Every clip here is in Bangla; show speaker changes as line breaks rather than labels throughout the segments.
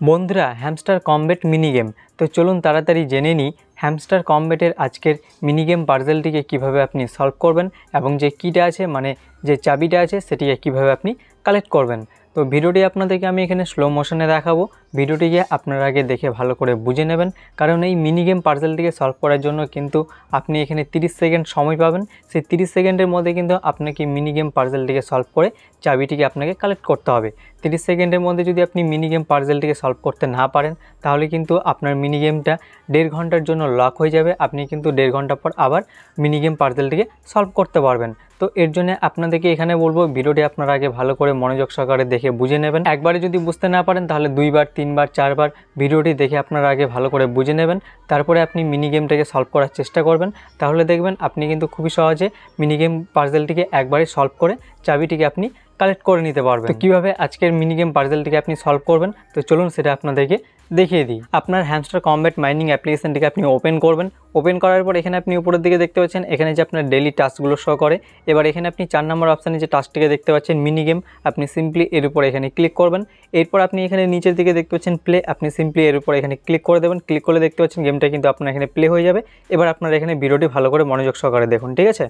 বন্ধুরা হ্যামস্টার কমব্যাট মিনি গেম। তো চলুন তাড়াতাড়ি জেনে নিই হ্যামস্টার কমব্যাটের আজকের মিনি গেম পাজলটিকে কীভাবে আপনি সলভ করবেন এবং যে কিটা আছে মানে যে চাবিটা আছে সেটিকে কীভাবে আপনি কালেক্ট করবেন। তো ভিডিওটি আপনাদেরকে আমি এখানে স্লো মোশনে দেখাবো, ভিডিওটিকে আপনারা আগে দেখে ভালো করে বুঝে নেবেন, কারণ এই মিনি গেম পাজলটিকে সলভ করার জন্য কিন্তু আপনি এখানে 30 সেকেন্ড সময় পাবেন। সেই 30 সেকেন্ডের মধ্যে কিন্তু আপনাকে মিনি গেম পাজলটিকে সলভ করে চাবিটিকে আপনাকে কালেক্ট করতে হবে। 30 সেকেন্ডের মধ্যে যদি আপনি মিনি গেম পাজলটিকে সলভ করতে না পারেন তাহলে কিন্তু আপনার মিনি গেমটা 1.5 ঘন্টার জন্য লক হয়ে যাবে। আপনি কিন্তু 1.5 ঘন্টা পর আবার মিনি গেম পাজলটিকে সলভ করতে পারবেন। তো এর জন্য আপনাদেরকে এখানে বলবো ভিডিওটি আপনারা আগে ভালো করে মনোযোগ সহকারে দেখে বুঝে নেবেন। একবারে যদি বুঝতে না পারেন তাহলে 2 বার 3 বার 4 বার ভিডিওটি দেখে আপনারা আগে ভালো করে বুঝে নেবেন, তারপরে আপনি মিনি গেমটাকে সলভ করার চেষ্টা করবেন। তাহলে দেখবেন আপনি কিন্তু খুবই সহজে মিনি গেম পাজলটিকে একবারে সলভ করে চাবিটিকে আপনি কালেক্ট করে নিতে পারবেন। তো কীভাবে আজকের মিনি গেম পাজলটিকে আপনি সলভ করবেন তো চলুন সেটা আপনাদেরকে দেখিয়ে দিই। আপনার হ্যামস্টার কমব্যাট মাইনিং অ্যাপ্লিকেশনটিকে আপনি ওপেন করবেন। ওপেন করার পর এখানে আপনি উপরের দিকে দেখতে পাচ্ছেন এখানে যে আপনার ডেইলি টাস্কগুলো শো করে। এবার এখানে আপনি 4 নম্বর অপশানে যে টাস্কটিকে দেখতে পাচ্ছেন মিনি গেম, আপনি সিম্পলি এর উপর এখানে ক্লিক করবেন। এরপর আপনি এখানে নিচের দিকে দেখতে পাচ্ছেন প্লে, আপনি সিম্পলি এর উপর এখানে ক্লিক করে দেবেন। ক্লিক করলে দেখতে পাচ্ছেন গেমটা কিন্তু আপনার এখানে প্লে হয়ে যাবে। এবার আপনারা এখানে ভিডিওটি ভালো করে মনোযোগ সহকারে দেখুন, ঠিক আছে।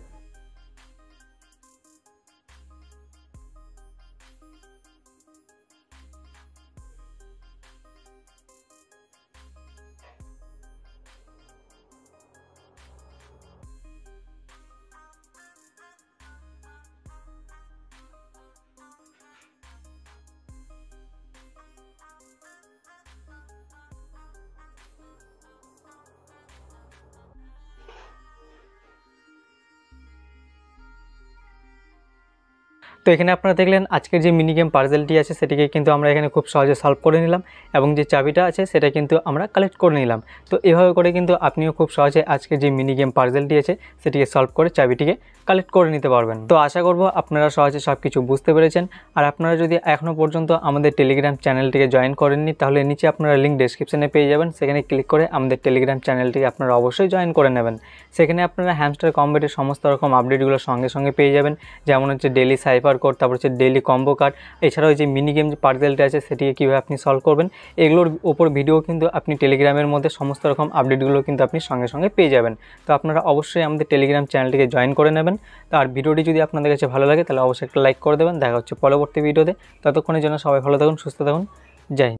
তো এখানে আপনারা দেখলেন আজকের যে মিনি গেম পাজলটি আছে সেটিকে কিন্তু আমরা এখানে খুব সহজে সলভ করে নিলাম এবং যে চাবিটা আছে সেটা কিন্তু আমরা কালেক্ট করে নিলাম। তো এভাবে করে কিন্তু আপনিও খুব সহজে আজকের যে মিনি গেম পাজলটি আছে সেটিকে সলভ করে চাবিটিকে কালেক্ট করে নিতে পারবেন। তো আশা করব আপনারা সহজে সব কিছু বুঝতে পেরেছেন। আর আপনারা যদি এখনও পর্যন্ত আমাদের টেলিগ্রাম চ্যানেলটিকে জয়েন করেননি তাহলে নিচে আপনারা লিঙ্ক ডেসক্রিপশনে পেয়ে যাবেন, সেখানে ক্লিক করে আমাদের টেলিগ্রাম চ্যানেলটিকে আপনারা অবশ্যই জয়েন করে নেবেন। সেখানে আপনারা হ্যামস্টার কমব্যাটের সমস্ত রকম আপডেটগুলো সঙ্গে সঙ্গে পেয়ে যাবেন, যেমন হচ্ছে ডেইলি সাইফার কোড, তারপর হচ্ছে ডেইলি কম্বো কার্ড, এছাড়াও যে মিনি গেম যে পাজলটা আছে সেটিকে কীভাবে আপনি সলভ করবেন এগুলোর ওপর ভিডিও কিন্তু আপনি টেলিগ্রামের মধ্যে সমস্ত রকম আপডেটগুলো কিন্তু আপনি সঙ্গে সঙ্গে পেয়ে যাবেন। তো আপনারা অবশ্যই আমাদের টেলিগ্রাম চ্যানেলটিকে জয়েন করে নেবেন। তো আর ভিডিওটি যদি আপনাদের কাছে ভালো লাগে তাহলে অবশ্যই একটা লাইক করে দেবেন। দেখা হচ্ছে পরবর্তী ভিডিওতে। ততক্ষণের জন্য সবাই ভালো থাকুন, সুস্থ থাকুন, জয় হিন্দ।